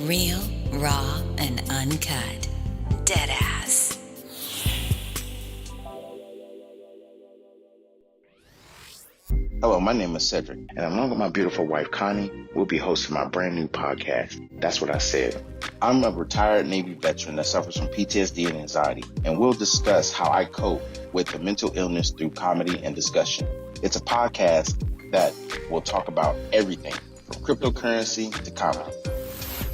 Real, raw, and uncut. Deadass. Hello, my name is Cedric, and along with my beautiful wife, Connie, we'll be hosting my brand new podcast, That's What I Said. I'm a retired Navy veteran that suffers from PTSD and anxiety, and we'll discuss how I cope with the mental illness through comedy and discussion. It's a podcast that will talk about everything, from cryptocurrency to comedy.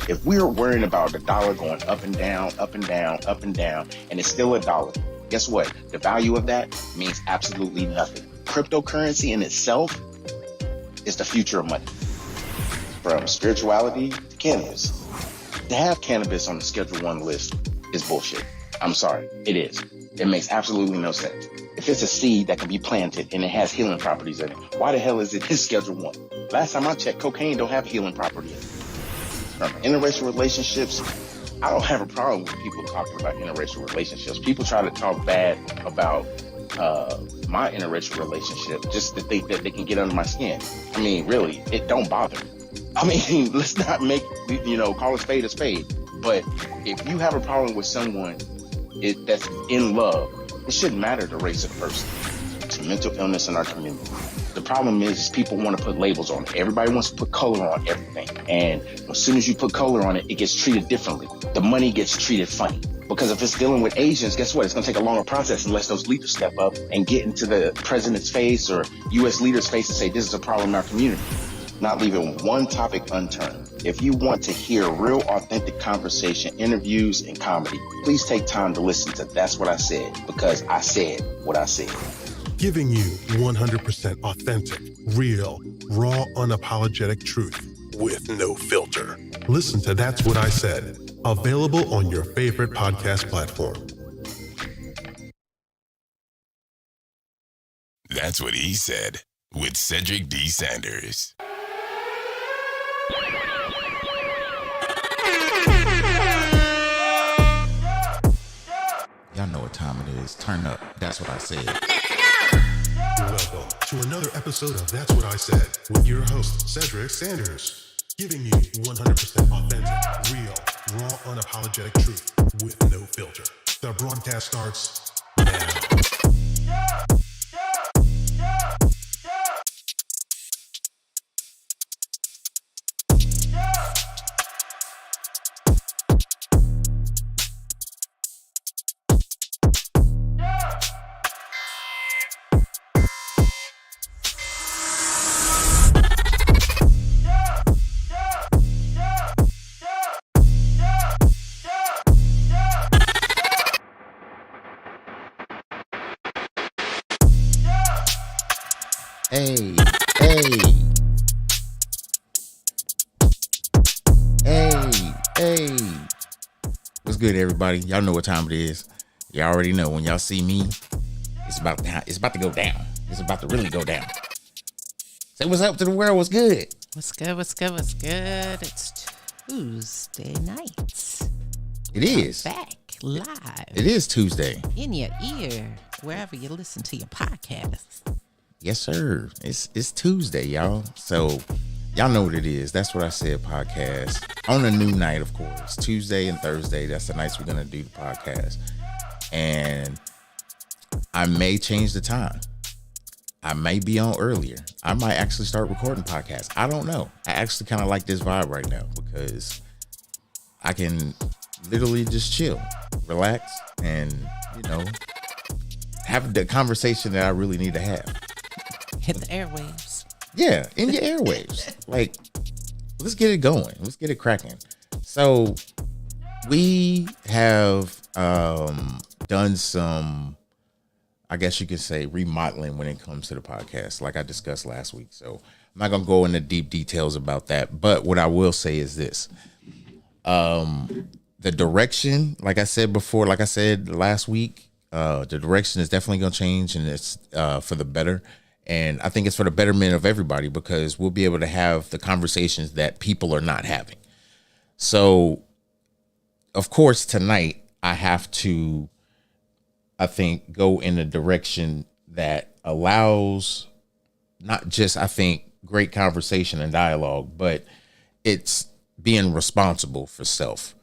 If we're worrying about the dollar going up and down, up and down, up and down, and it's still a dollar, guess what? The value of that means absolutely nothing. Cryptocurrency in itself is the future of money. From spirituality to cannabis. To have cannabis on the Schedule 1 list is bullshit. I'm sorry, it is. It makes absolutely no sense. If it's a seed that can be planted and it has healing properties in it, why the hell is it in Schedule 1? Last time I checked, cocaine don't have healing property in it. From interracial relationships, I don't have a problem with people talking about interracial relationships. People try to talk bad about my interracial relationship just to think that they can get under my skin. I mean, really, it don't bother me. I mean, let's not make, call a spade a spade. But if you have a problem with someone that's in love, it shouldn't matter the race of the person. It's a mental illness in our community. The problem is people want to put labels on it. Everybody wants to put color on everything. And as soon as you put color on it, it gets treated differently. The money gets treated funny. Because if it's dealing with Asians, guess what? It's going to take a longer process unless those leaders step up and get into the president's face or U.S. leaders' face and say, this is a problem in our community. Not leaving one topic unturned. If you want to hear real, authentic conversation, interviews, and comedy, please take time to listen to That's What I Said, because I said what I said. Giving you 100% authentic, real, raw, unapologetic truth with no filter. Listen to That's What I Said. Available on your favorite podcast platform. That's What He Said with Cedric D. Sanders. Y'all know what time it is. Turn up. That's what I said. Welcome to another episode of That's What I Said with your host, Cedric Sanders. Giving you 100% authentic, real, raw, unapologetic truth with no filter. The broadcast starts now. Hey. What's good, everybody? Y'all know what time it is. Y'all already know when y'all see me, it's about to go down. It's about to really go down. Say what's up to the world. What's good? What's good? It's Tuesday night. It is. Back live. It is Tuesday. In your ear, wherever you listen to your podcast. Yes, sir. It's Tuesday, y'all. So y'all know what it is. That's What I Said podcast. On a new night, of course. Tuesday and Thursday. That's the nights we're going to do the podcast. And I may change the time. I may be on earlier. I might actually start recording podcasts. I don't know. I actually kind of like this vibe right now because I can literally just chill, relax, and, have the conversation that I really need to have. Hit the airwaves. Yeah, in your airwaves. Like, let's get it going. Let's get it cracking. So we have done some, I guess you could say, remodeling when it comes to the podcast, like I discussed last week. So I'm not going to go into deep details about that. But what I will say is this. The direction, like I said before, like I said last week, the direction is definitely going to change, and it's for the better. And I think it's for the betterment of everybody because we'll be able to have the conversations that people are not having. So, of course, tonight I have to, I think, go in a direction that allows not just, I think, great conversation and dialogue, but it's being responsible for self.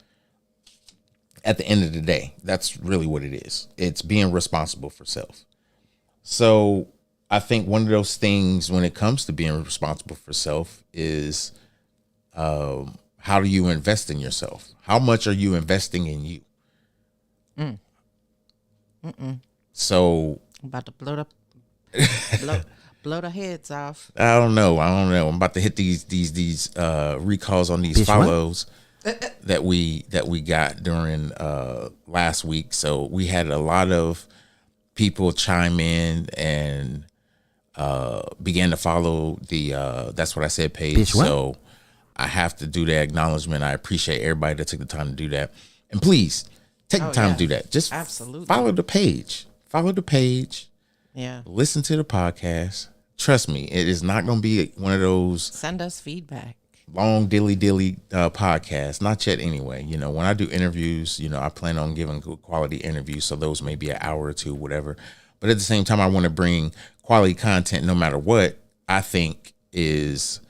At the end of the day, that's really what it is. It's being responsible for self. So I think one of those things when it comes to being responsible for self is how do you invest in yourself? How much are you investing in you? So I'm about to blow the heads off. I don't know. I'm about to hit these recalls on these Bitch, what? follows that we got during last week. So we had a lot of people chime in and began to follow the That's What I Said page. Bitch, what? So I have to do that acknowledgement. I appreciate everybody that took the time to do that. And please take the time to do that. Just absolutely follow the page. Follow the page. Yeah. Listen to the podcast. Trust me, it is not going to be one of those Send us feedback. long dilly podcast. Not yet anyway. You know, when I do interviews, you know, I plan on giving good quality interviews. So those may be an hour or two, whatever. But at the same time, I want to bring quality content no matter what I think is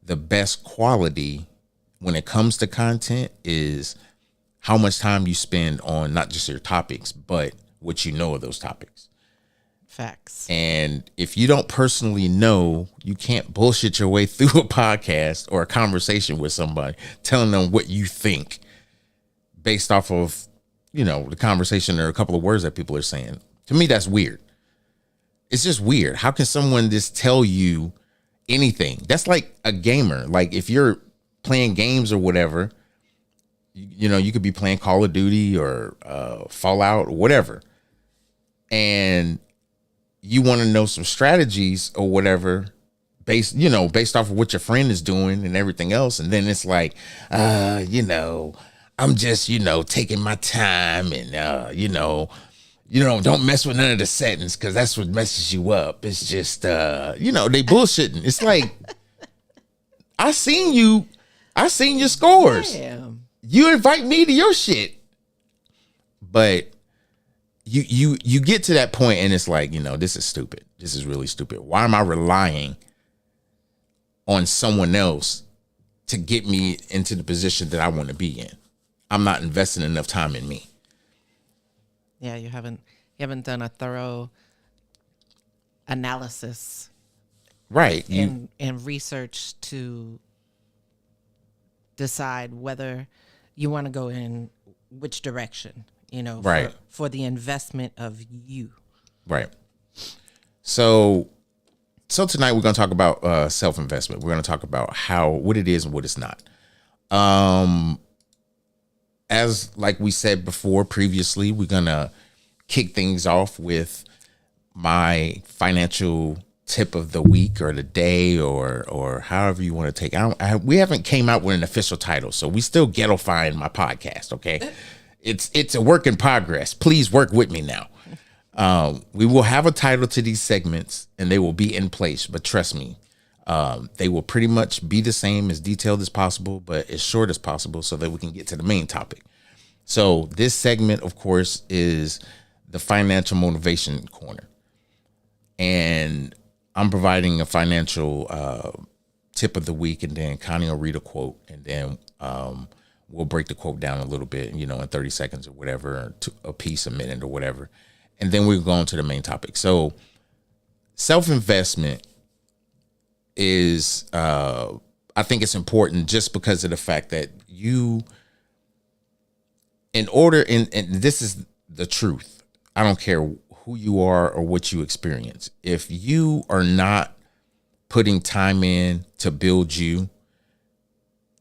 the best quality when it comes to content is how much time you spend on not just your topics, but what you know of those topics. Facts. And if you don't personally know, you can't bullshit your way through a podcast or a conversation with somebody telling them what you think based off of, you know, the conversation or a couple of words that people are saying. To me, that's weird. It's just weird. How can someone just tell you anything? That's like a gamer. Like if you're playing games or whatever, you know, you could be playing Call of Duty or Fallout or whatever. And you want to know some strategies or whatever based off of what your friend is doing and everything else. And then it's like, you know, I'm just, you know, taking my time and, you know, don't mess with none of the settings because that's what messes you up. It's just, you know, they bullshitting. It's like, I seen your scores. Damn. You invite me to your shit. But you get to that point and it's like, you know, this is stupid. This is really stupid. Why am I relying on someone else to get me into the position that I want to be in? I'm not investing enough time in me. Yeah, you haven't done a thorough analysis, Right. and research to decide whether you want to go in which direction, you know, Right. for the investment of you. Right. So tonight we're going to talk about self-investment. We're going to talk about what it is and what it's not. As like we said before previously, we're going to kick things off with my financial tip of the week or the day or however you want to take it. We haven't came out with an official title, so we still ghetto-fying my podcast, okay? It's a work in progress. Please work with me now. We will have a title to these segments and they will be in place, but trust me, they will pretty much be the same, as detailed as possible, but as short as possible so that we can get to the main topic. So this segment, of course, is the financial motivation corner. And I'm providing a financial tip of the week, and then Connie will read a quote, and then we'll break the quote down a little bit, you know, in 30 seconds or whatever, or a piece, a minute or whatever. And then we'll go on to the main topic. So self-investment is, I think it's important just because of the fact that and this is the truth. I don't care who you are or what you experience. If you are not putting time in to build you,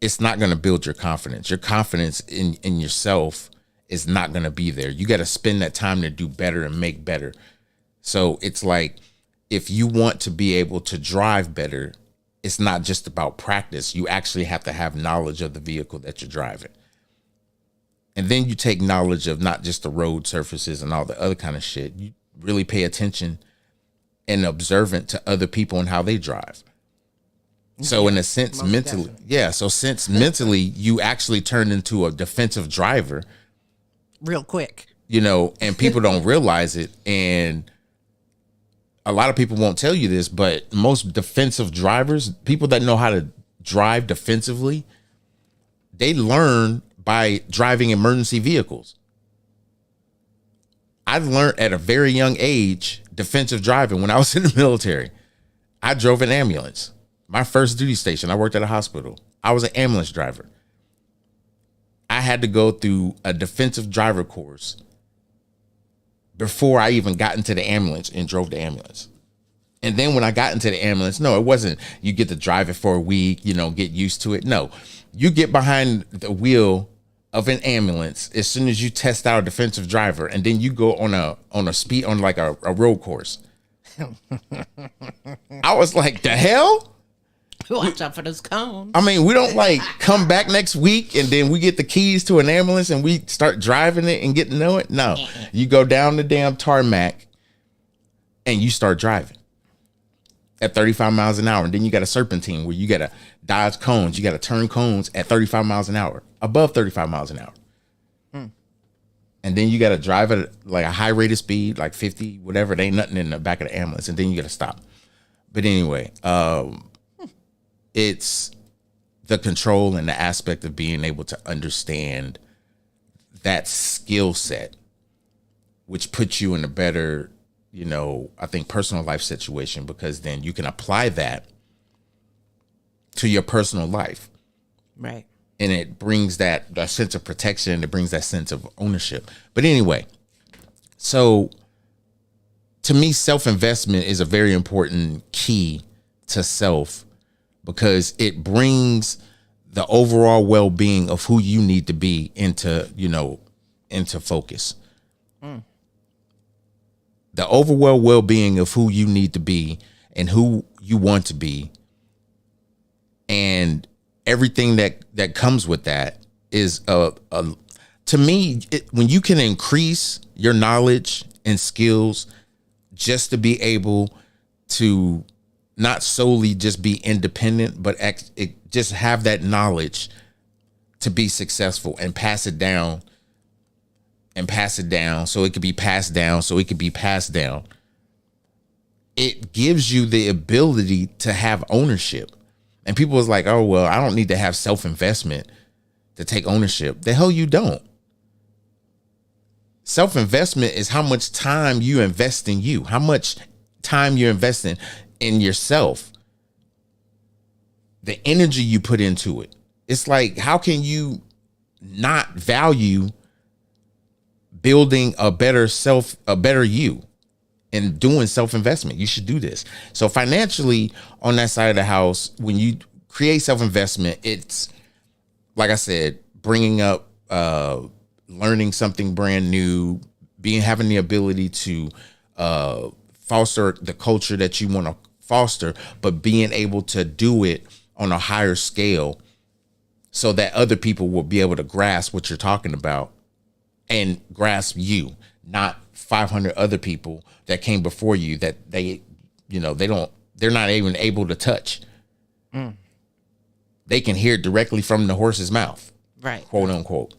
it's not going to build your confidence. Your confidence in yourself is not going to be there. You got to spend that time to do better and make better. So it's like, if you want to be able to drive better, it's not just about practice. You actually have to have knowledge of the vehicle that you're driving. And then you take knowledge of not just the road surfaces and all the other kind of shit. You really pay attention and observant to other people and how they drive. So in a sense, mentally, mentally, you actually turn into a defensive driver Real quick. you know, and people don't realize it. And a lot of people won't tell you this, but most defensive drivers, people that know how to drive defensively, They learn by driving emergency vehicles. I learned at a very young age defensive driving when I was in the military. I drove an ambulance. My first duty station, I worked at a hospital. I was an ambulance driver. I had to go through a defensive driver course before I even got into the ambulance and drove the ambulance. And then when I got into the ambulance, no, it wasn't you get to drive it for a week, get used to it. No, you get behind the wheel of an ambulance as soon as you test out a defensive driver, and then you go on a speed on like a road course. I was like, the hell? Watch out for those cones. I mean, we don't like come back next week and then we get the keys to an ambulance and we start driving it and get to know it. No, you go down the damn tarmac and you start driving at 35 miles an hour. And then you got a serpentine where you got to dodge cones. You got to turn cones at 35 miles an hour, above 35 miles an hour. And then you got to drive at like a high rate of speed, like 50, whatever. There ain't nothing in the back of the ambulance. And then you got to stop. But anyway, it's the control and the aspect of being able to understand that skill set, which puts you in a better, I think personal life situation, because then you can apply that to your personal life. Right. And it brings that sense of protection. It brings that sense of ownership. But anyway, so to me, self-investment is a very important key to self, because it brings the overall well-being of who you need to be into focus. The overall well-being of who you need to be and who you want to be, and everything that comes with that is to me, when you can increase your knowledge and skills just to be able to not solely just be independent, but just have that knowledge to be successful and pass it down so it could be passed down so it could be passed down. It gives you the ability to have ownership. And people was like, oh, well, I don't need to have self-investment to take ownership. The hell you don't. Self-investment is how much time you invest in you, how much time you're investing in yourself, the energy you put into it. It's like, how can you not value building a better you and doing self-investment? You should do this. So financially, on that side of the house, when you create self-investment, it's, like I said, bringing up, learning something brand new, having the ability to foster the culture that you want to foster, but being able to do it on a higher scale so that other people will be able to grasp what you're talking about and grasp you, not 500 other people that came before you that they're not even able to touch. They can hear it directly from the horse's mouth, right? Quote unquote.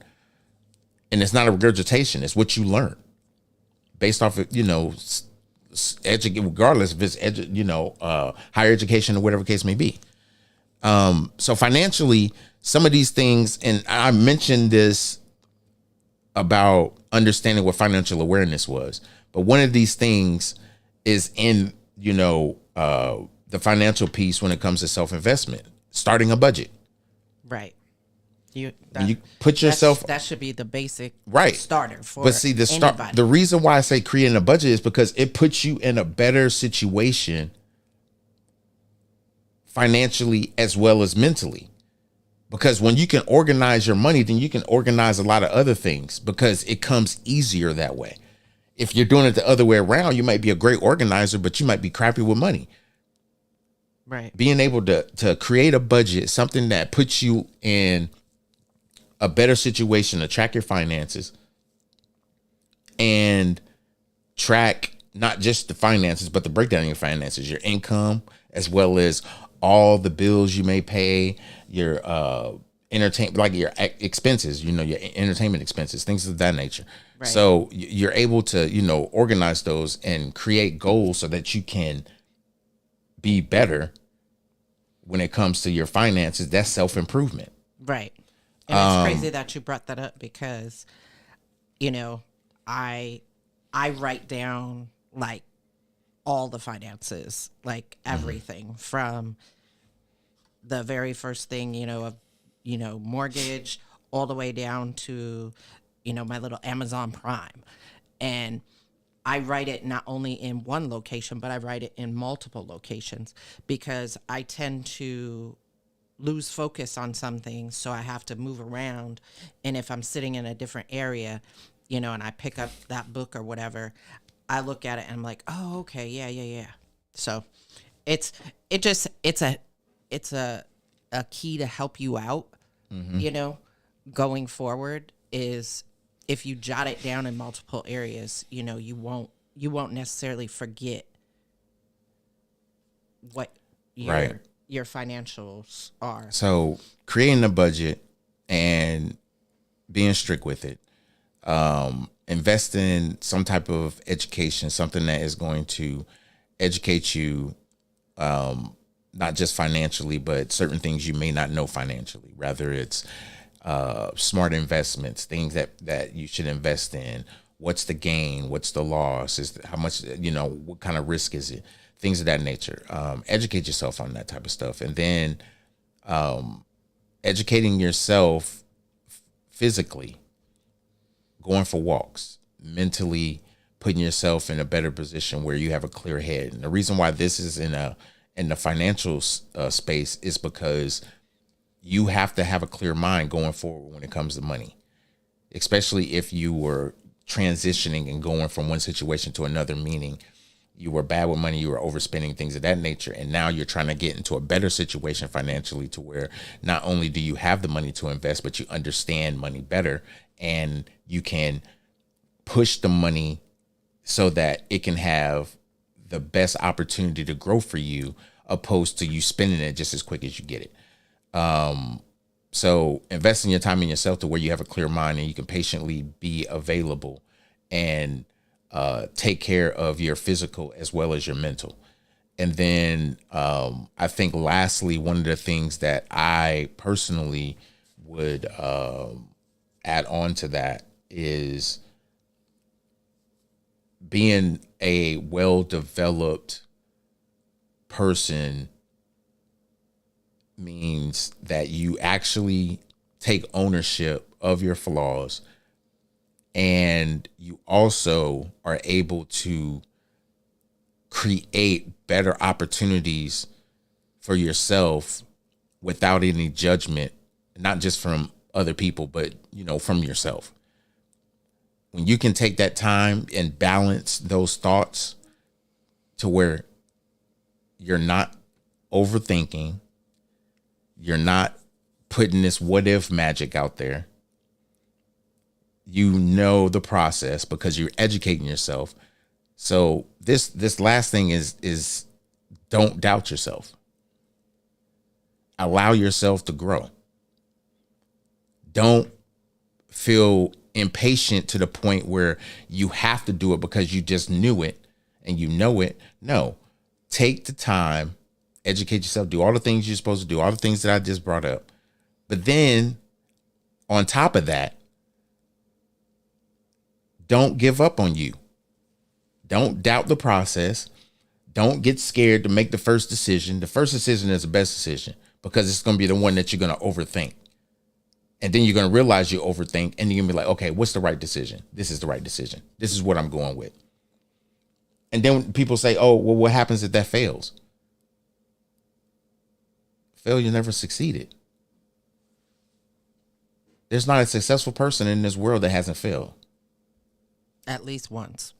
And it's not a regurgitation. It's what you learn based off of, regardless if it's, higher education or whatever case may be. So financially, some of these things, and I mentioned this about understanding what financial awareness was, but one of these things is in, the financial piece when it comes to self-investment, starting a budget. Right. You put yourself, that should be the basic starter for but see the reason why I say creating a budget is because it puts you in a better situation financially as well as mentally, because when you can organize your money, then you can organize a lot of other things, because it comes easier that way. If you're doing it the other way around, you might be a great organizer, but you might be crappy with money. Right. Being able to create a budget, something that puts you in a better situation to track your finances and track not just the finances, but the breakdown of your finances, your income, as well as all the bills you may pay, your entertainment, like your expenses, your entertainment expenses, things of that nature. Right. So you're able to, organize those and create goals so that you can be better when it comes to your finances. That's self-improvement. Right. And it's crazy that you brought that up because, you know, I write down like all the finances, like everything from the very first thing, mortgage all the way down to, my little Amazon Prime. And I write it not only in one location, but I write it in multiple locations because I tend to lose focus on something. So I have to move around. And if I'm sitting in a different area, and I pick up that book or whatever, I look at it and I'm like, oh, okay. Yeah. So it's a key to help you out, going forward is if you jot it down in multiple areas, you won't necessarily forget what your financials are. So creating a budget and being strict with it, invest in some type of education, something that is going to educate you, not just financially, but certain things you may not know financially, rather it's smart investments, things that you should invest in. What's the gain? What's the loss? How much, what kind of risk is it? Things of that nature. Educate yourself on that type of stuff. And then educating yourself physically, going for walks, mentally putting yourself in a better position where you have a clear head. And the reason why this is in the financial space is because you have to have a clear mind going forward when it comes to money, especially if you were transitioning and going from one situation to another, meaning you were bad with money, you were overspending, things of that nature. And now you're trying to get into a better situation financially to where not only do you have the money to invest, but you understand money better and you can push the money so that it can have the best opportunity to grow for you, opposed to you spending it just as quick as you get it. So investing your time in yourself to where you have a clear mind and you can patiently be available and take care of your physical as well as your mental. And then I think lastly, one of the things that I personally would add on to that is being a well-developed person means that you actually take ownership of your flaws, and you also are able to create better opportunities for yourself without any judgment, not just from other people, but from yourself. When you can take that time and balance those thoughts to where you're not overthinking, you're not putting this what if magic out there. You know the process because you're educating yourself. So this last thing is don't doubt yourself. Allow yourself to grow. Don't feel impatient to the point where you have to do it because you just knew it and you know it. No, take the time, educate yourself, do all the things you're supposed to do, all the things that I just brought up. But then on top of that, don't give up on you. Don't doubt the process. Don't get scared to make the first decision. The first decision is the best decision because it's going to be the one that you're going to overthink. And then you're going to realize you overthink and you're going to be like, okay, what's the right decision? This is the right decision. This is what I'm going with. And then people say, oh, well, what happens if that fails? Failure never succeeded. There's not a successful person in this world that hasn't failed. At least once.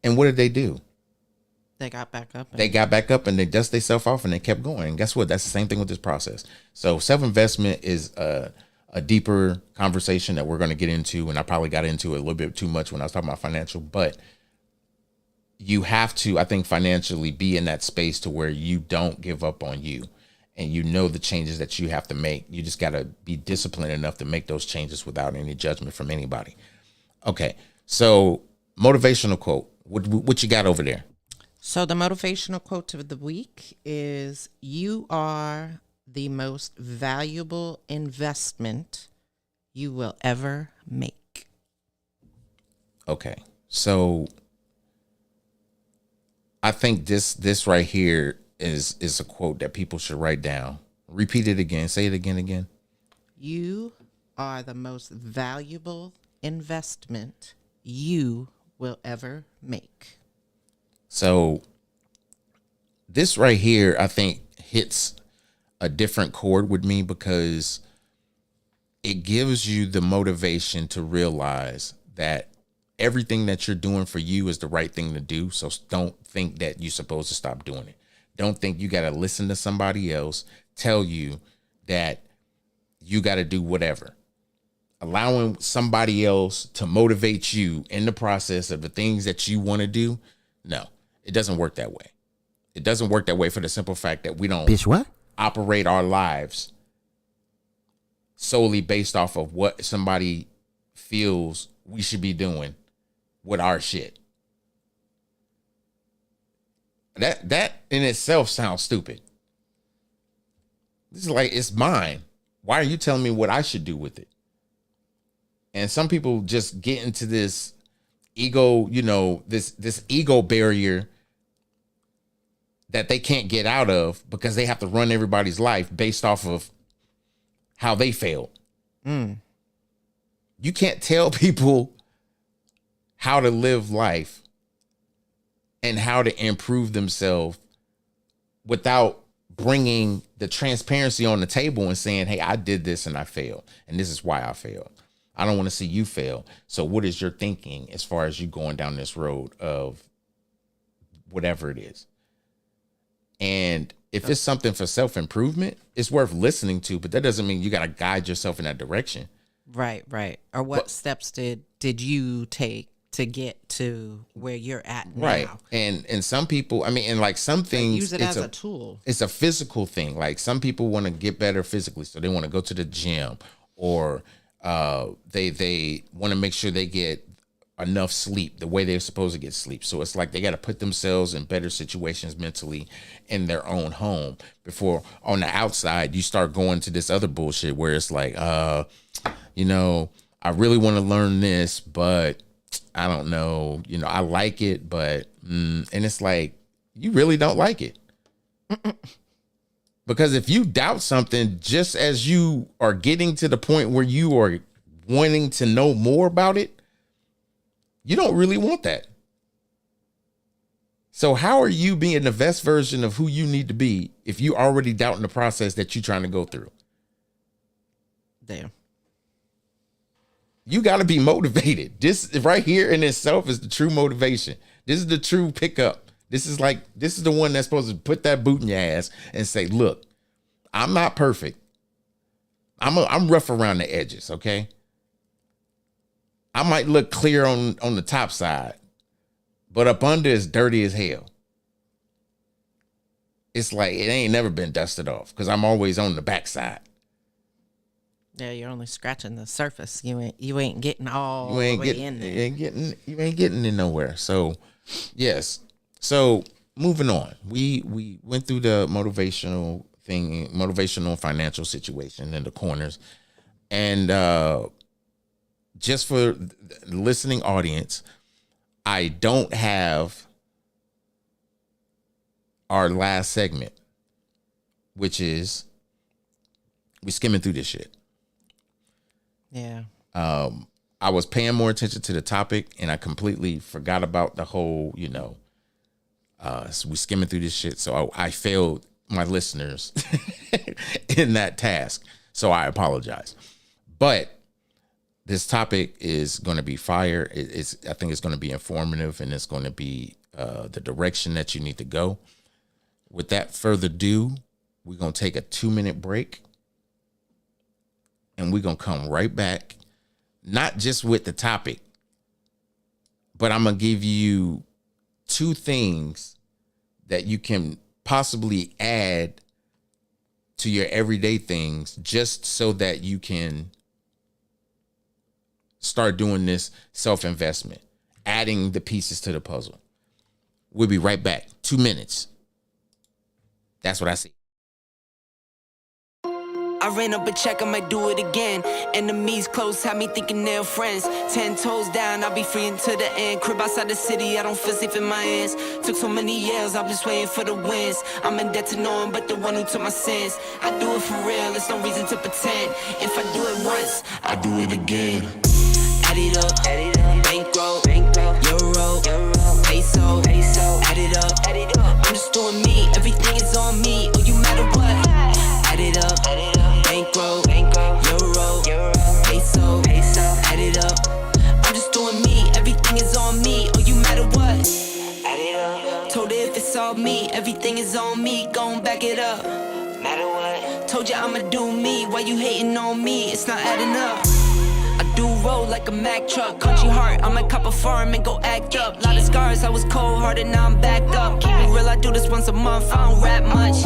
And what did they do? They got back up. They got back up and they dust themselves off and they kept going. And guess what? That's the same thing with this process. So self-investment is a deeper conversation that we're going to get into. And I probably got into it a little bit too much when I was talking about financial. But you have to, I think, financially be in that space to where you don't give up on you. And you know the changes that you have to make. You just got to be disciplined enough to make those changes without any judgment from anybody. Okay, so motivational quote. What you got over there? So the motivational quote of the week is, you are the most valuable investment you will ever make? Okay. So I think this right here is a quote that people should write down. Repeat it again. Say it again. You are the most valuable investment you will ever make. So this right here, I think, hits a different chord with me because it gives you the motivation to realize that everything that you're doing for you is the right thing to do. So don't think that you're supposed to stop doing it. Don't think you got to listen to somebody else tell you that you got to do whatever. Allowing somebody else to motivate you in the process of the things that you want to do. No, it doesn't work that way. It doesn't work that way for the simple fact that we don't operate our lives solely based off of what somebody feels we should be doing with our shit. That in itself sounds stupid. This is like, it's mine. Why are you telling me what I should do with it? And some people just get into this ego, this ego barrier that they can't get out of because they have to run everybody's life based off of how they failed. You can't tell people how to live life and how to improve themselves without bringing the transparency on the table and saying, hey, I did this and I failed. And this is why I failed. I don't want to see you fail. So what is your thinking as far as you going down this road of whatever it is? And if it's something for self-improvement, it's worth listening to, but that doesn't mean you got to guide yourself in that direction. Right. Or what steps did you take to get to where you're at now? Right. And some people, and like some things, use it as a tool. It's a physical thing. Like some people want to get better physically, so they want to go to the gym, or they want to make sure they get enough sleep the way they're supposed to get sleep. So it's like they got to put themselves in better situations mentally in their own home before on the outside you start going to this other bullshit where it's like, I really want to learn this, but I don't know, I like it, but, and it's like, you really don't like it. Because if you doubt something, just as you are getting to the point where you are wanting to know more about it, you don't really want that. So how are you being the best version of who you need to be if you already doubting the process that you're trying to go through? Damn. You got to be motivated. This right here in itself is the true motivation. This is the true pickup. This is the one that's supposed to put that boot in your ass and say, look, I'm not perfect. I'm rough around the edges, okay? I might look clear on the top side, but up under is dirty as hell. It's like it ain't never been dusted off because I'm always on the backside. Yeah, you're only scratching the surface. You ain't getting all the way in there. You ain't getting in nowhere. So, yes. So moving on, we went through the motivational thing, motivational financial situation in the corners, and just for the listening audience, I don't have our last segment, which is we skimming through this shit. Yeah. I was paying more attention to the topic and I completely forgot about the whole, so we skimming through this shit. So I failed my listeners in that task. So I apologize. But this topic is going to be fire. I think it's going to be informative and it's going to be the direction that you need to go. With that further ado, we're going to take a 2-minute break and we're going to come right back. Not just with the topic, but I'm going to give you 2 things that you can possibly add to your everyday things just so that you can start doing this self-investment, adding the pieces to the puzzle. We'll be right back. 2 minutes. That's what I see. I ran up a check, I might do it again. Enemies close, had me thinking they're friends. 10 toes down, I'll be free until the end. Crib outside the city, I don't feel safe in my hands. Took so many years, I'm just waiting for the wins. I'm in debt to no one but the one who took my sins. I do it for real, there's no reason to pretend. If I do it once, I do it again. Add it up, bankroll, euro, peso, add it up. I'm just doing me, everything is on me. Oh, you matter what? Add it up, bankroll, euro, peso, add it up. I'm just doing me, everything is on me. Oh, you matter what? Add it up. Told her if it's all me, everything is on me. Gon' back it up. Matter what? Told you I'ma do me. Why you hating on me? It's not adding up. I do roll like a Mack truck. Country heart, I might cop a farm and go act up. Lot of scars, I was cold-hearted, now I'm back up. Keep it real, I do this once a month, I don't rap much.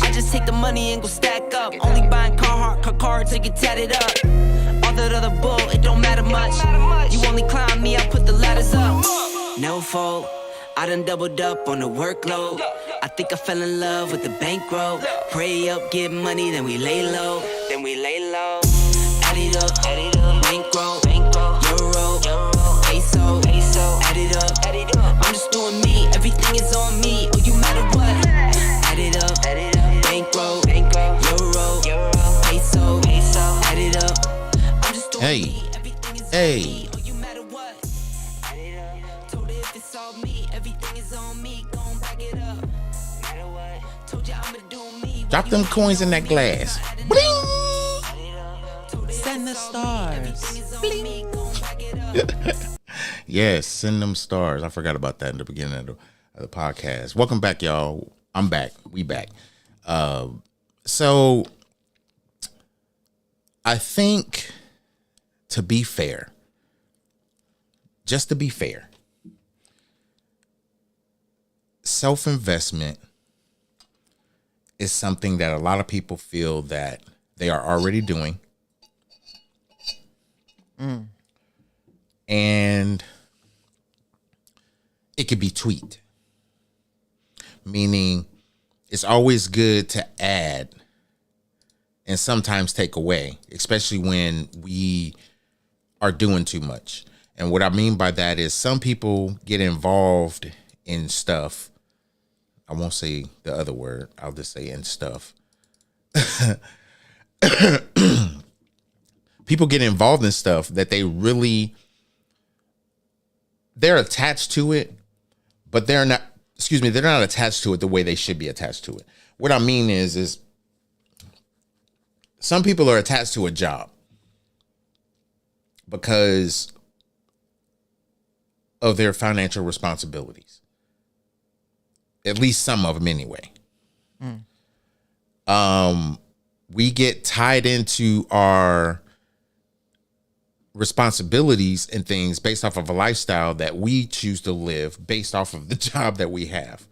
I just take the money and go stack up. Only buying Carhartt, car cards to get tatted up. All that other bull, it don't matter much. You only climb me, I put the ladders up. No fault, I done doubled up on the workload. I think I fell in love with the bankroll. Pray up, get money, then we lay low. Add it up, bankroll, euro, peso, add it up. I'm just doing me, everything is on me. Oh, you matter what? Add it up, bankroll, euro, peso, add it up. I'm just doing me, everything is on me. Oh, you matter what? Add it up. Told her if it's all me, everything is on me. Gon' back it up. Matter what? Told you I'ma do me. Drop them coins in that glass. Bling! Send the stars. Bling. Yes, send them stars. I forgot about that in the beginning of the podcast. Welcome back, y'all. I'm back. We back. So I think, to be fair, just to be fair, self-investment is something that a lot of people feel that they are already doing. And it could be tweaked, meaning it's always good to add and sometimes take away, especially when we are doing too much. And what I mean by that is some people get involved in stuff. I won't say the other word. I'll just say in stuff. People get involved in stuff that they're attached to it, but they're not attached to it the way they should be attached to it. What I mean is some people are attached to a job because of their financial responsibilities. At least some of them anyway. We get tied into our responsibilities and things based off of a lifestyle that we choose to live based off of the job that we have.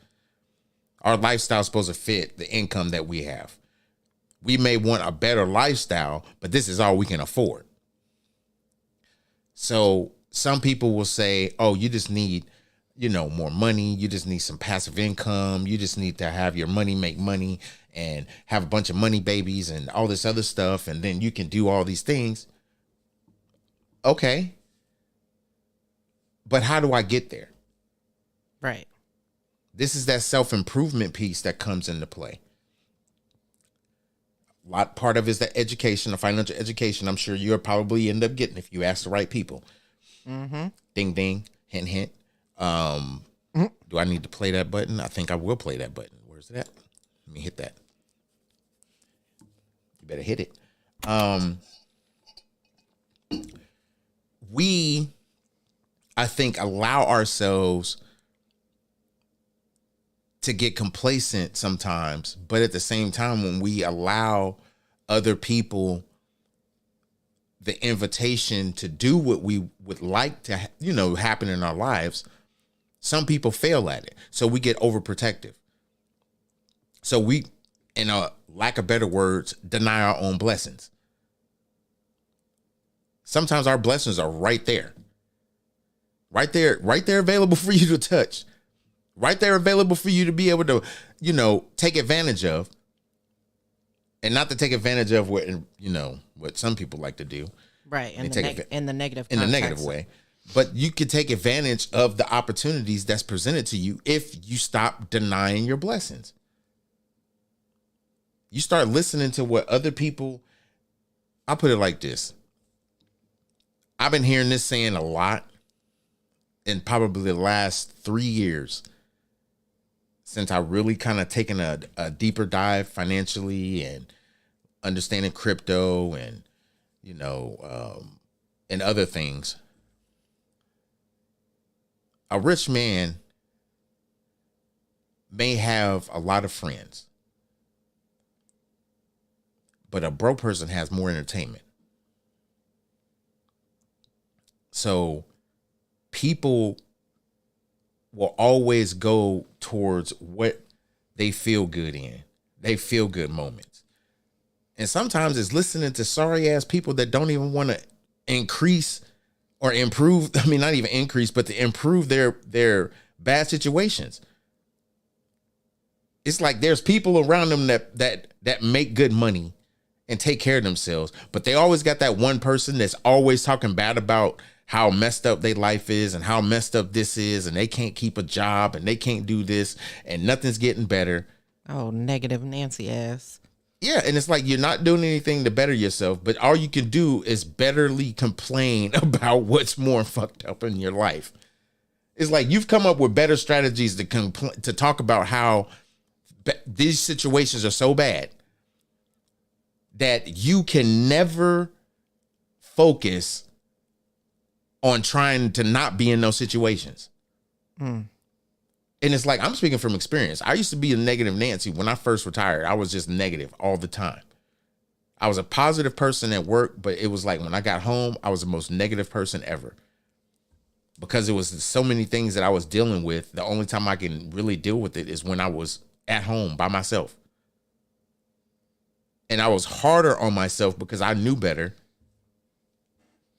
Our lifestyle is supposed to fit the income that we have. We may want a better lifestyle, but this is all we can afford. So some people will say, oh, you just need, more money. You just need some passive income. You just need to have your money make money and have a bunch of money babies and all this other stuff. And then you can do all these things. Okay. But how do I get there? Right. This is that self-improvement piece that comes into play. Part of it is the education, the financial education. I'm sure you'll probably end up getting if you ask the right people. Mm-hmm. Ding, ding, hint, hint. Do I need to play that button? I think I will play that button. Where's it at? Let me hit that. You better hit it. We, I think, allow ourselves to get complacent sometimes, but at the same time, when we allow other people the invitation to do what we would like to, happen in our lives, some people fail at it. So we get overprotective. So we, in a lack of better words, deny our own blessings. Sometimes our blessings are right there available for you to touch, right there available for you to be able to, take advantage of. And not to take advantage of what, what some people like to do. Right. In In the negative in a negative context. way. But you can take advantage of the opportunities that's presented to you if you stop denying your blessings. You start listening to what other people, I'll put it like this. I've been hearing this saying a lot in probably the last 3 years since I really kind of taken a deeper dive financially and understanding crypto and, and other things. A rich man may have a lot of friends, but a broke person has more entertainment. So people will always go towards what they feel good in. They feel good moments. And sometimes it's listening to sorry ass people that don't even want to increase or improve. I mean, not even increase, but to improve their bad situations. It's like there's people around them that make good money and take care of themselves, but they always got that one person that's always talking bad about how messed up their life is and how messed up this is, and they can't keep a job and they can't do this and nothing's getting better. Oh, negative Nancy ass. Yeah, and it's like you're not doing anything to better yourself, but all you can do is bitterly complain about what's more fucked up in your life. It's like you've come up with better strategies to talk about how these situations are so bad that you can never focus on trying to not be in those situations. And it's like, I'm speaking from experience. I used to be a negative Nancy when I first retired. I was just negative all the time. I was a positive person at work, but it was like when I got home, I was the most negative person ever. Because it was so many things that I was dealing with. The only time I can really deal with it is when I was at home by myself. And I was harder on myself because I knew better.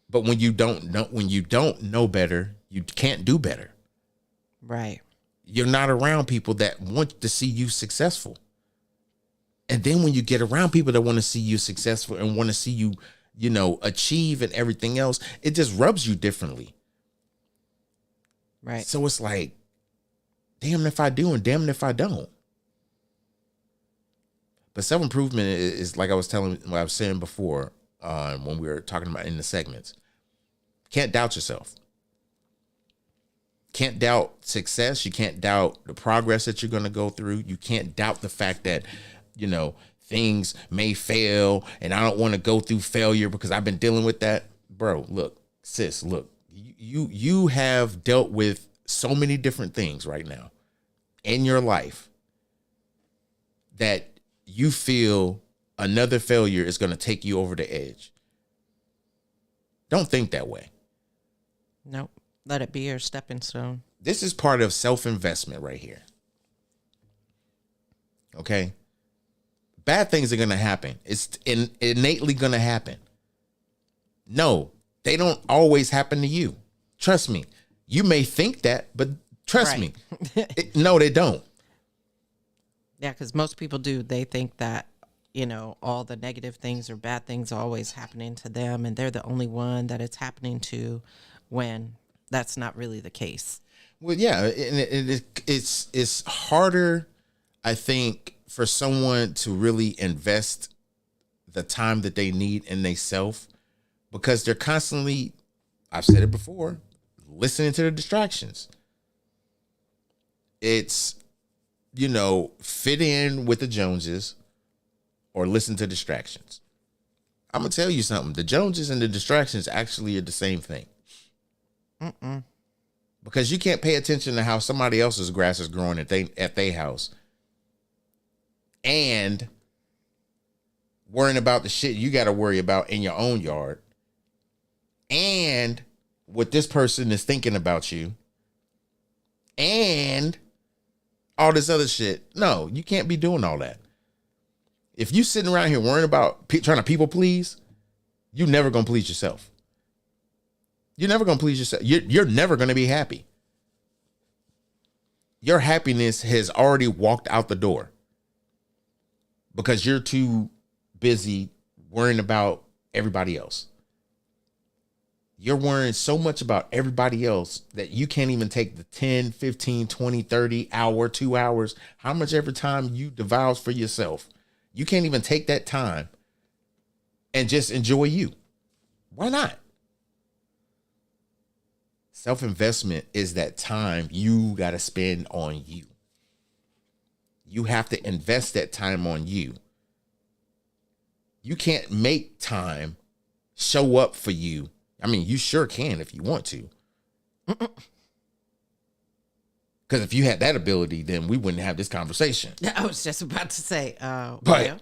But when you don't know better, you can't do better. Right. You're not around people that want to see you successful. And then when you get around people that want to see you successful and want to see you, achieve and everything else, it just rubs you differently. Right. So it's like, damn if I do and damn if I don't. But self-improvement is like I was saying before when we were talking about in the segments. Can't doubt yourself. Can't doubt success. You can't doubt the progress that you're going to go through. You can't doubt the fact that, things may fail and I don't want to go through failure because I've been dealing with that. Bro, look, sis, look, you have dealt with so many different things right now in your life that you feel another failure is going to take you over the edge. Don't think that way. Nope. Let it be your stepping stone. This is part of self-investment right here. Okay? Bad things are going to happen. It's innately going to happen. No, they don't always happen to you. Trust me. You may think that, but trust me. No, they don't. Yeah, because most people do. They think that, all the negative things or bad things are always happening to them, and they're the only one that it's happening to, when that's not really the case. Well, yeah, and it's harder, I think, for someone to really invest the time that they need in themselves because they're constantly, I've said it before, listening to the distractions. It's, fit in with the Joneses or listen to distractions. I'm going to tell you something. The Joneses and the distractions actually are the same thing. Because you can't pay attention to how somebody else's grass is growing at their house and worrying about the shit you got to worry about in your own yard and what this person is thinking about you and all this other shit. No, you can't be doing all that. If you sitting around here worrying about trying to people please, you're never going to please yourself. You're never going to please yourself. You're never going to be happy. Your happiness has already walked out the door because you're too busy worrying about everybody else. You're worrying so much about everybody else that you can't even take the 10, 15, 20, 30 hour, 2 hours, how much every time you devours for yourself. You can't even take that time and just enjoy you. Why not? Self-investment is that time you got to spend on you. You have to invest that time on you. You can't make time show up for you. I mean, you sure can if you want to. Because if you had that ability, then we wouldn't have this conversation. I was just about to say, But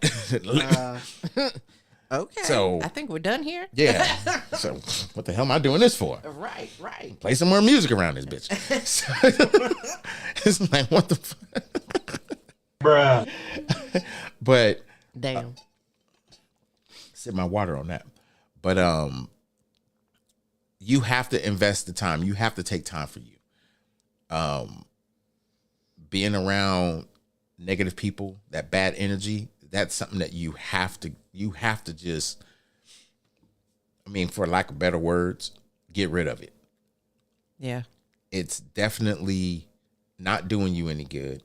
okay. So I think we're done here. yeah. So what the hell am I doing this for? Right. Play some more music around this bitch. It's like, what the fuck? Bruh. But Damn. sip my water on that. But you have to invest the time. You have to take time for you. Being around negative people, that bad energy, that's something that you have to just, I mean, for lack of better words, get rid of it. Yeah. It's definitely not doing you any good.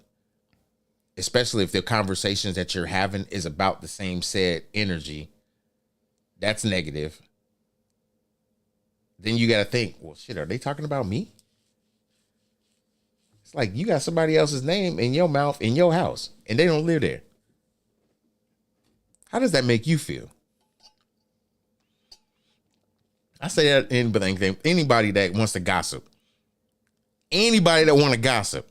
Especially if the conversations that you're having is about the same said energy. That's negative. Then you got to think, well, shit, are they talking about me? It's like you got somebody else's name in your mouth in your house and they don't live there. How does that make you feel? I say that to anybody that wants to gossip. Anybody that want to gossip.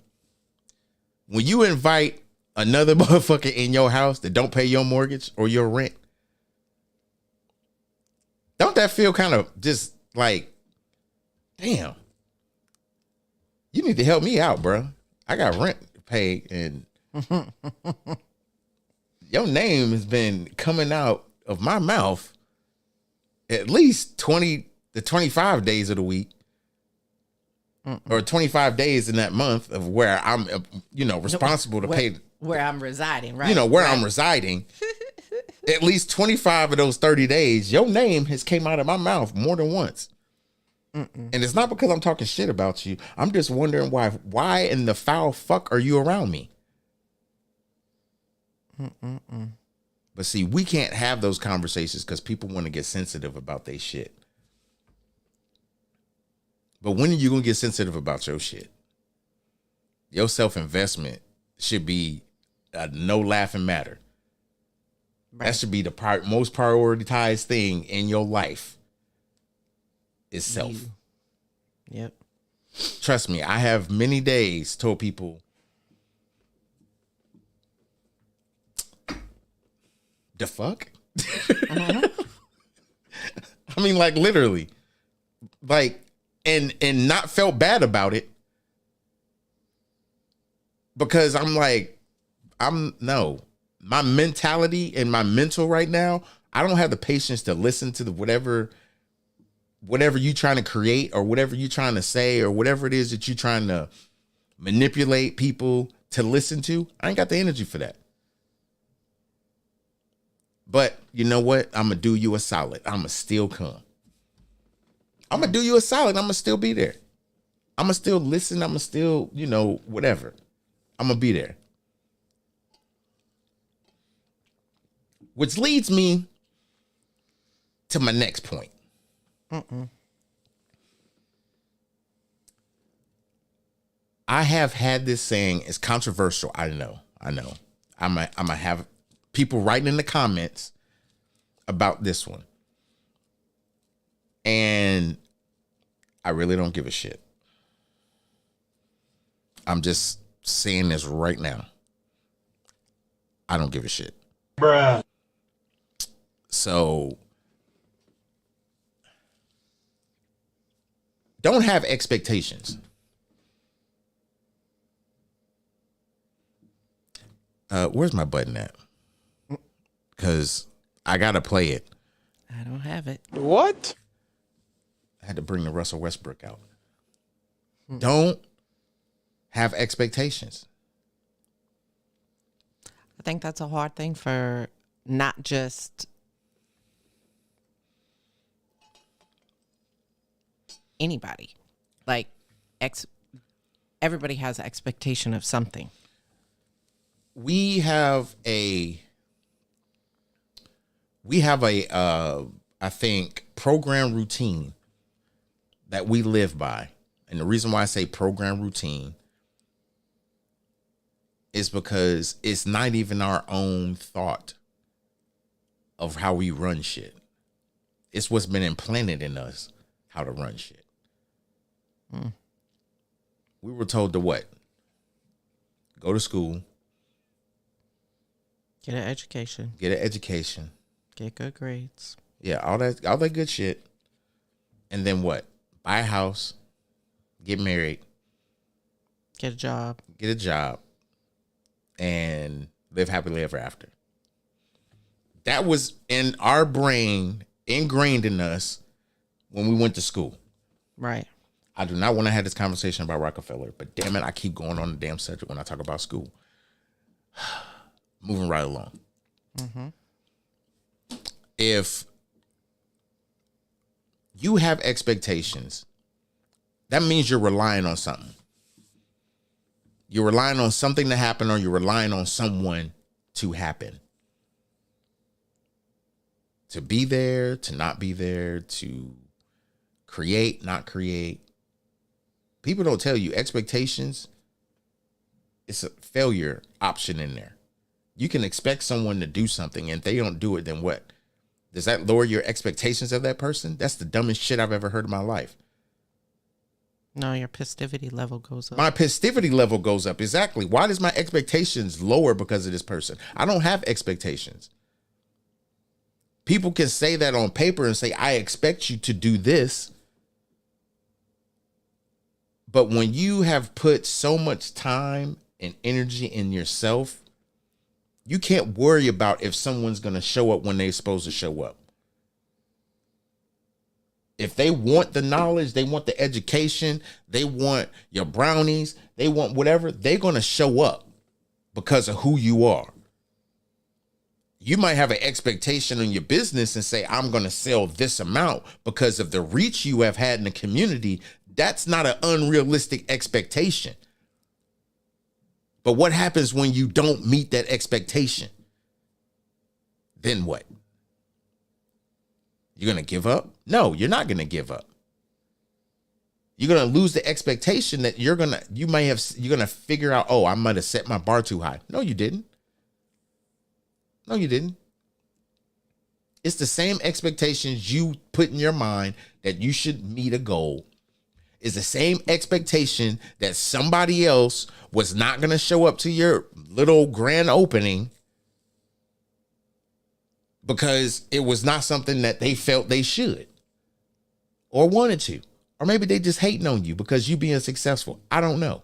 When you invite another motherfucker in your house that don't pay your mortgage or your rent, don't that feel kind of just like, damn, you need to help me out, bro. I got rent to pay and your name has been coming out of my mouth at least 20 to 25 days of the week. Or 25 days in that month of where I'm, responsible to pay. Where I'm residing, right? I'm residing. At least 25 of those 30 days, your name has came out of my mouth more than once. And it's not because I'm talking shit about you. I'm just wondering why in the foul fuck are you around me? But see, we can't have those conversations because people want to get sensitive about their shit. But when are you going to get sensitive about your shit? Your self-investment should be a no laughing matter. Right. That should be the most prioritized thing in your life is self. Yep. Trust me, I have many days told people, the fuck? I mean, like literally, like, and not felt bad about it because I'm like, my mentality and my mental right now, I don't have the patience to listen to the whatever you trying to create or whatever you trying to say or whatever it is that you trying to manipulate people to listen to. I ain't got the energy for that. But you know what? I'm going to do you a solid. I'm going to still come. I'm going to do you a solid. I'm going to still be there. I'm going to still listen. I'm going to still, whatever. I'm going to be there. Which leads me to my next point. I have had this saying. It's controversial. I know. I'm gonna have people writing in the comments about this one. And I really don't give a shit. I'm just saying this right now. I don't give a shit. Bruh. So don't have expectations. Where's my button at? Because I gotta play it. I don't have it. What? I had to bring the Russell Westbrook out. Don't have expectations. I think that's a hard thing for not just anybody. Like, everybody has an expectation of something. We have a I think program routine that we live by. And the reason why I say program routine is because it's not even our own thought of how we run shit. It's what's been implanted in us how to run shit. We were told to what? Go to school. Get an education. Get an education. Get good grades. Yeah, all that good shit. And then what? Buy a house. Get married. Get a job. Get a job. And live happily ever after. That was in our brain, ingrained in us when we went to school. Right. I do not want to have this conversation about Rockefeller, but damn it, I keep going on the damn subject when I talk about school. Moving right along. If you have expectations, that means you're relying on something. You're relying on something to happen, or you're relying on someone to happen. To be there, to not be there, to create, not create. People don't tell you expectations. It's a failure option in there. You can expect someone to do something, and if they don't do it, then what? Does that lower your expectations of that person? That's the dumbest shit I've ever heard in my life. No, your festivity level goes up. My festivity level goes up. Exactly. Why does my expectations lower because of this person? I don't have expectations. People can say that on paper and say, I expect you to do this. But when you have put so much time and energy in yourself, you can't worry about if someone's going to show up when they're supposed to show up. If they want the knowledge, they want the education, they want your brownies, they want whatever, they're going to show up because of who you are. You might have an expectation on your business and say, I'm going to sell this amount because of the reach you have had in the community. That's not an unrealistic expectation. But what happens when you don't meet that expectation? Then what? You're going to give up? No, you're not going to give up. You're going to lose the expectation that you're going to figure out, oh, I might have set my bar too high. No, you didn't. No, you didn't. It's the same expectations you put in your mind that you should meet a goal. It's the same expectation that somebody else was not going to show up to your little grand opening because it was not something that they felt they should or wanted to. Or maybe they just hating on you because you being successful. I don't know.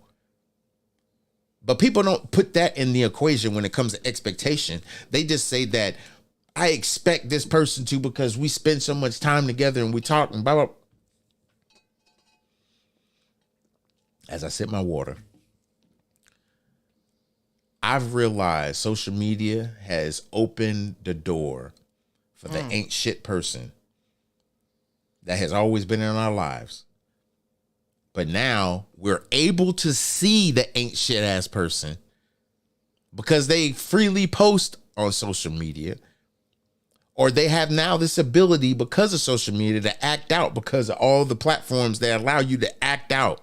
But people don't put that in the equation when it comes to expectation. They just say that I expect this person to because we spend so much time together and we talk and blah, blah. As I sip my water, I've realized social media has opened the door for the ain't shit person that has always been in our lives. But now we're able to see the ain't shit ass person because they freely post on social media, or they have now this ability because of social media to act out because of all the platforms that allow you to act out.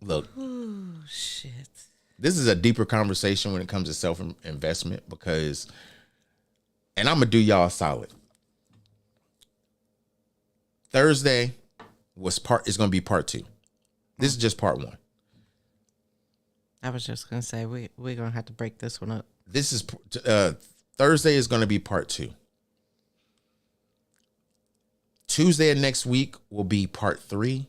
Look, Shit. this is a deeper conversation when it comes to self-investment because, and I'm going to do y'all a solid. Thursday is going to be part 2. This is just part 1. I was just going to say, we're going to have to break this one up. This is, Thursday is going to be part 2. Tuesday of next week will be part 3.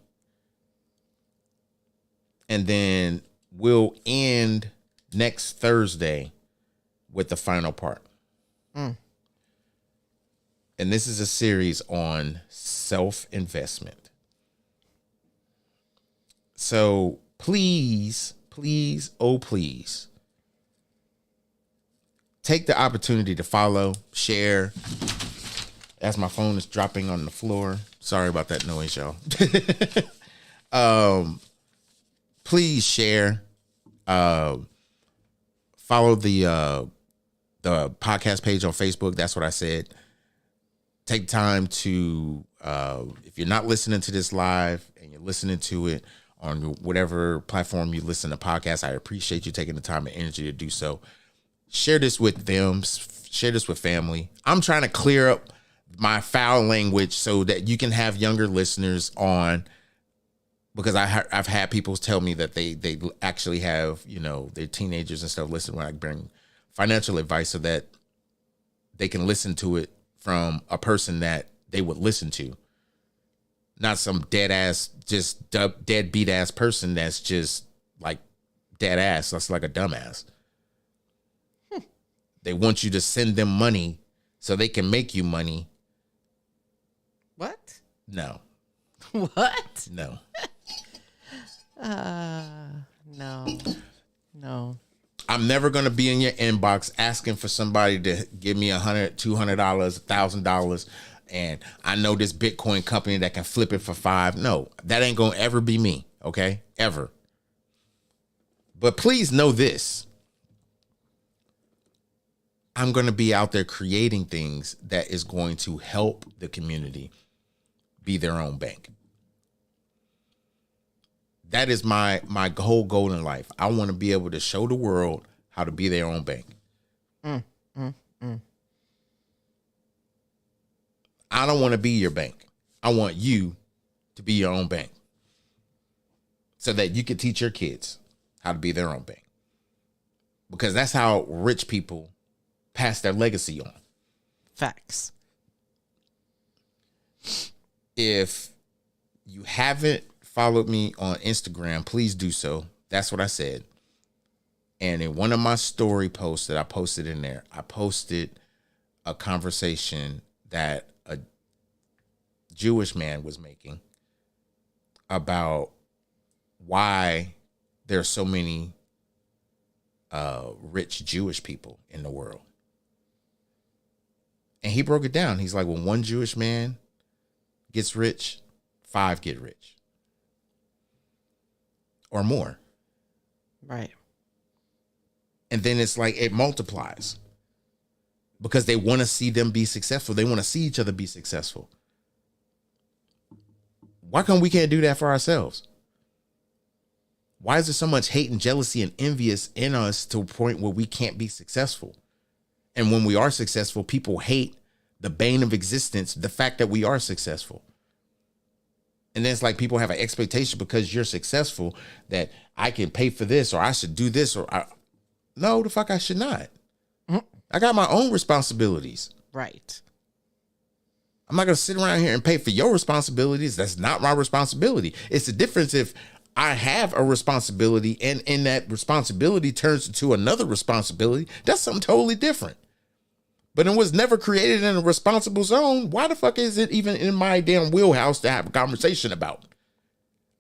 And then we'll end next Thursday with the final part. And this is a series on self-investment. So please please, oh please, take the opportunity to follow, share. As my phone is dropping on the floor. Sorry about that noise, y'all. Please share. Follow the podcast page on Facebook. That's what I said. Take time to, if you're not listening to this live and you're listening to it on whatever platform you listen to podcasts, I appreciate you taking the time and energy to do so. Share this with them. Share this with family. I'm trying to clear up my foul language so that you can have younger listeners on, because I've had people tell me that they actually have, you know, their teenagers and stuff listen when I bring financial advice so that they can listen to it from a person that they would listen to, not some deadbeat ass person that's just like dead ass. That's like a dumbass. They want you to send them money so they can make you money. What? No. What? No. No. I'm never going to be in your inbox asking for somebody to give me $100, $200, $1,000. And I know this Bitcoin company that can flip it for $5. No, that ain't going to ever be me. Okay. Ever. But please know this. I'm going to be out there creating things that is going to help the community be their own bank. That is my whole goal in life. I want to be able to show the world how to be their own bank. I don't want to be your bank. I want you to be your own bank so that you can teach your kids how to be their own bank. Because that's how rich people pass their legacy on. Facts. If you haven't followed me on Instagram, please do so. That's what I said. And in one of my story posts that I posted in there, I posted a conversation that a Jewish man was making about why there are so many rich Jewish people in the world. And he broke it down. He's like, when one Jewish man gets rich, 5 get rich. Or more. Right. And then it's like it multiplies. Because they want to see them be successful. They want to see each other be successful. Why come we can't do that for ourselves? Why is there so much hate and jealousy and envious in us to a point where we can't be successful? And when we are successful, people hate the bane of existence, the fact that we are successful. And then it's like people have an expectation because you're successful that I can pay for this or I should do this no, the fuck I should not. I got my own responsibilities. Right. I'm not going to sit around here and pay for your responsibilities. That's not my responsibility. It's the difference if I have a responsibility and in that responsibility turns into another responsibility. That's something totally different. But it was never created in a responsible zone. Why the fuck is it even in my damn wheelhouse to have a conversation about?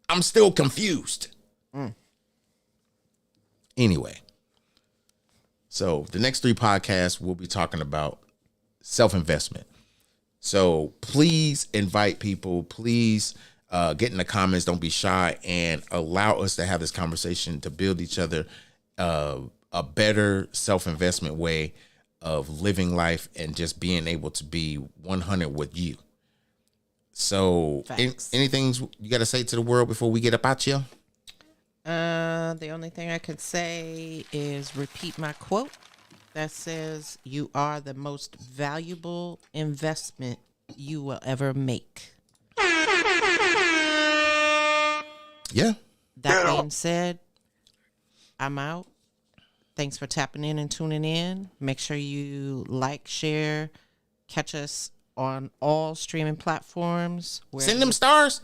I'm still confused. Anyway. So the next 3 podcasts we'll be talking about self-investment. So please invite people. Please get in the comments. Don't be shy and allow us to have this conversation to build each other a better self-investment way of living life and just being able to be 100 with you. So anything you got to say to the world before we get up out here? The only thing I could say is repeat my quote that says, you are the most valuable investment you will ever make. Yeah. That being said, I'm out. Thanks for tapping in and tuning in. Make sure you like, share, catch us on all streaming platforms. Send them stars.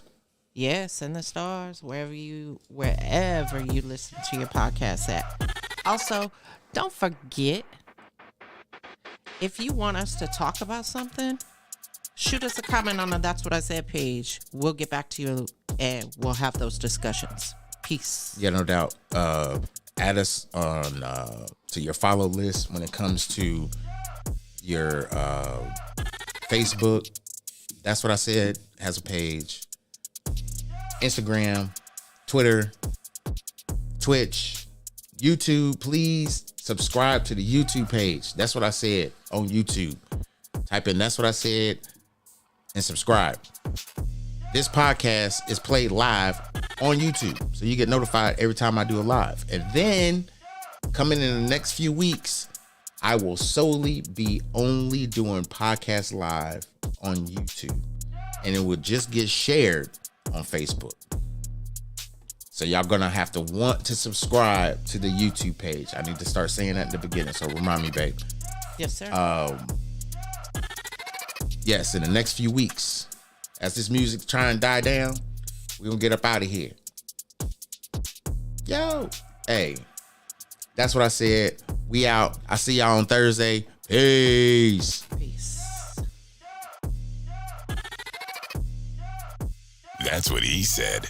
Yeah, send the stars wherever you listen to your podcast at. Also, don't forget, if you want us to talk about something, shoot us a comment on the That's What I Said page. We'll get back to you and we'll have those discussions. Peace. Yeah, no doubt. Add us on to your follow list when it comes to your Facebook. That's what I said. Has a page. Instagram, Twitter, Twitch, YouTube. Please subscribe to the YouTube page. That's what I said on YouTube. Type in "That's what I said" and subscribe. This podcast is played live on YouTube, so you get notified every time I do a live. And then coming in the next few weeks, I will solely be only doing podcasts live on YouTube, and it will just get shared on Facebook. So y'all gonna have to want to subscribe to the YouTube page. I need to start saying that in the beginning, so remind me, babe. Yes, sir. Yes, in the next few weeks, as this music try and die down, we're gonna get up out of here. Yo, hey, that's what I said. We out. I see y'all on Thursday. Peace. Peace. That's what he said.